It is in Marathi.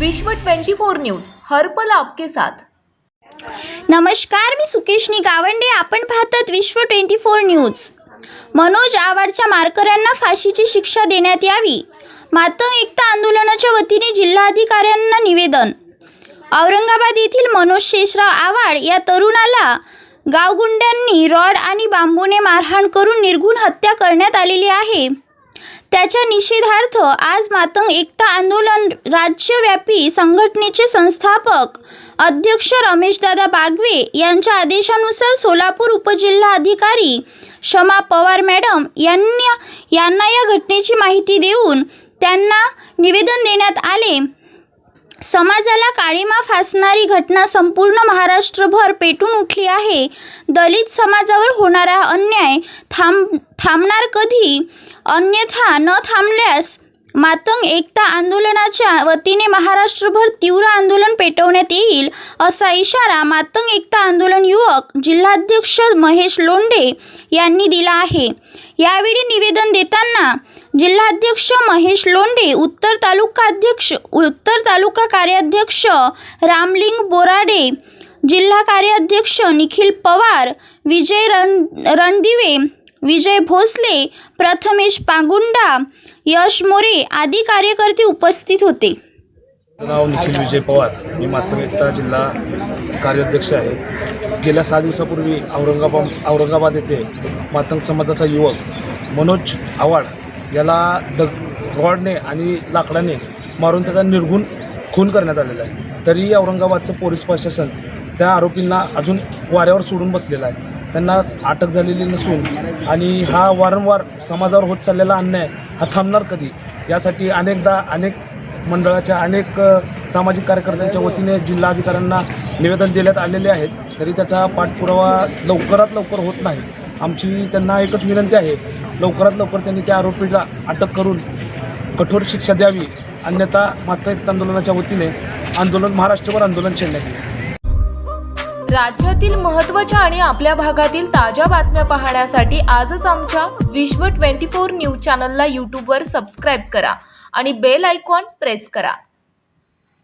विश्व 24 न्यूज हर पल आपके साथ। नमस्कार, मी सुकेशनी गावंडे। आपण पाहतात विश्व 24 न्यूज। मनोज आवाडच्या मारकऱ्यांना फाशीची शिक्षा देण्यात यावी, मातंग एकता आंदोलनाच्या वतीने जिल्हाधिकाऱ्यांना निवेदन। औरंगाबाद येथील मनोज शेषराव आवाड या तरुणाला गावगुंड्यांनी रॉड आणि बांबूने मारहाण करून निर्घृण हत्या करण्यात आलेली आहे। त्याच्या निषेधार्थ आज मातंग एकता आंदोलन राज्यव्यापी संघटनेचे संस्थापक अध्यक्ष रमेशदादा बागवे यांच्या आदेशानुसार सोलापूर उपजिल्हाधिकारी शमा पवार मॅडम यांना या घटनेची माहिती देऊन त्यांना निवेदन देण्यात आले। समाजाला काळीमा फासणारी घटना संपूर्ण महाराष्ट्रभर पेटून उठली आहे। दलित समाजावर होणारा अन्याय थांबणार कधी? अन्यथा न थांबल्यास मातंग एकता आंदोलनाच्या वतीने महाराष्ट्रभर तीव्र आंदोलन पेटवण्यात येईल, असा इशारा मातंग एकता आंदोलन युवक जिल्हाध्यक्ष महेश लोंढे यांनी दिला आहे। यावेळी निवेदन देताना जिल्हाध्यक्ष महेश लोंढे, उत्तर तालुका कार्याध्यक्ष रामलिंग बोराडे, जिल्हा कार्याध्यक्ष निखिल पवार, विजय रणदिवे, विजय भोसले, प्रथमेश पागुंडा, यश मोरे आदी कार्यकर्ते उपस्थित होते। नाव निखिल विजय पवार, मी मातंग एकता जिल्हा कार्याध्यक्ष आहे। गेल्या 6 दिवसापूर्वी औरंगाबाद येथे मातंग समाजाचा युवक मनोज आवाड याला रॉडने आणि लाकडाने मारून त्याचा निर्घृण खून करण्यात आलेला आहे। तरी औरंगाबादचं पोलीस प्रशासन त्या आरोपींना अजून वाऱ्यावर सोडून बसलेला आहे। त्यांना अटक झालेली नसून आणि हा वारंवार समाजावर होत चाललेला अन्याय हा थांबणार कधी, यासाठी अनेक मंडळाच्या अनेक सामाजिक कार्यकर्त्यांच्या वतीने जिल्हाधिकाऱ्यांना निवेदन देण्यात आलेले आहेत। तरी त्याचा पाठपुरावा लवकरात लवकर होत नाही। आमची त्यांना एकच विनंती आहे, लवकरात लवकर त्यांनी त्या आरोपीला अटक करून कठोर शिक्षा द्यावी, अन्यथा मातंग एकता आंदोलनाच्या वतीने महाराष्ट्रभर आंदोलन छेडण्यात येईल। राज्यातील महत्त्वाच्या आणि आपल्या भागातील ताज्या बातम्या पाहण्यासाठी आजच आमच्या विश्व 24 न्यूज चॅनलला यूट्यूबवर सबस्क्राईब करा आणि बेल आयकॉन प्रेस करा।